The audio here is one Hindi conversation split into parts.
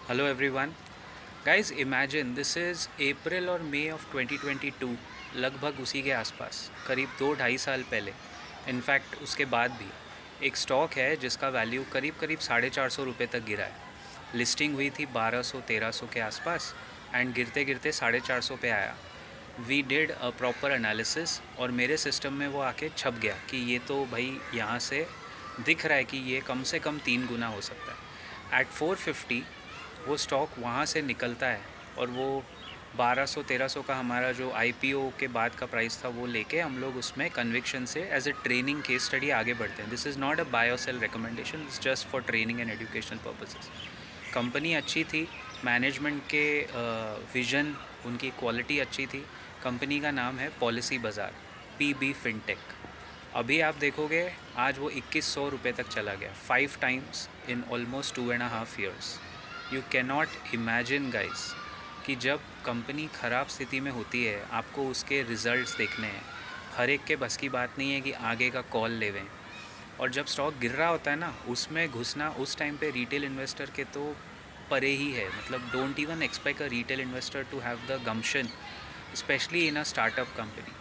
Hello everyone. Guys imagine this is अप्रैल और मई ऑफ 2022, लगभग उसी के आसपास, करीब 2-2.5 साल पहले। इनफैक्ट उसके बाद भी एक स्टॉक है जिसका वैल्यू करीब करीब 450 रुपये तक गिरा है। लिस्टिंग हुई थी 1200-1300 के आसपास एंड गिरते गिरते 450 पे आया। We did a proper analysis और मेरे सिस्टम में वो आके छप गया कि ये तो भाई यहाँ से दिख रहा है कि ये कम से कम 3 गुना हो सकता है। एट 450 वो स्टॉक वहाँ से निकलता है और वो 1200-1300 का हमारा जो आईपीओ के बाद का प्राइस था वो लेके हम लोग उसमें कन्विक्शन से as a training case study आगे बढ़ते हैं। This is not a buy or sell recommendation, it's just for training and education purposes. Company अच्छी थी, मैनेजमेंट के विज़न, उनकी क्वालिटी अच्छी थी। कंपनी का नाम है पॉलिसी बाज़ार, पीबी फिनटेक। अभी आप देखोगे आज वो 2100 रुपये तक चला गया, 5 times in almost 2.5 years। You cannot imagine guys कि जब कंपनी ख़राब स्थिति में होती है आपको उसके रिज़ल्ट्स देखने हैं। हर एक के बस की बात नहीं है कि आगे का कॉल लेवें। और जब स्टॉक गिर रहा होता है ना, उसमें घुसना उस टाइम पे रिटेल इन्वेस्टर के तो परे ही है। मतलब don't even expect a retail investor to have the gumption, specially in a startup company.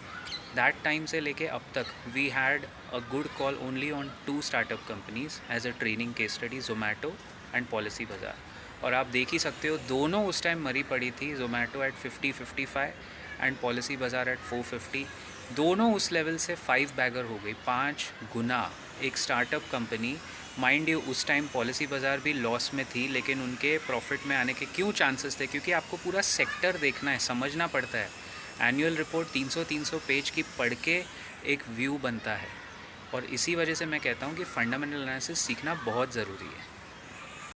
That time से लेके अब तक we had a good call only on 2 startup companies as a training case study, Zomato and Policybazaar. और आप देख ही सकते हो दोनों उस टाइम मरी पड़ी थी, जोमेटो एट 50-55 एंड पॉलिसी बाज़ार एट 450। दोनों उस लेवल से 5 बैगर हो गई, 5 गुना। एक स्टार्टअप कंपनी, माइंड यू उस टाइम पॉलिसी बाज़ार भी लॉस में थी, लेकिन उनके प्रॉफिट में आने के क्यों चांसेस थे? क्योंकि आपको पूरा सेक्टर देखना है, समझना पड़ता है। एनुअल रिपोर्ट 300-300 पेज की पढ़ के एक व्यू बनता है। और इसी वजह से मैं कहता हूँ कि फ़ंडामेंटल एनालिसिस सीखना बहुत ज़रूरी है।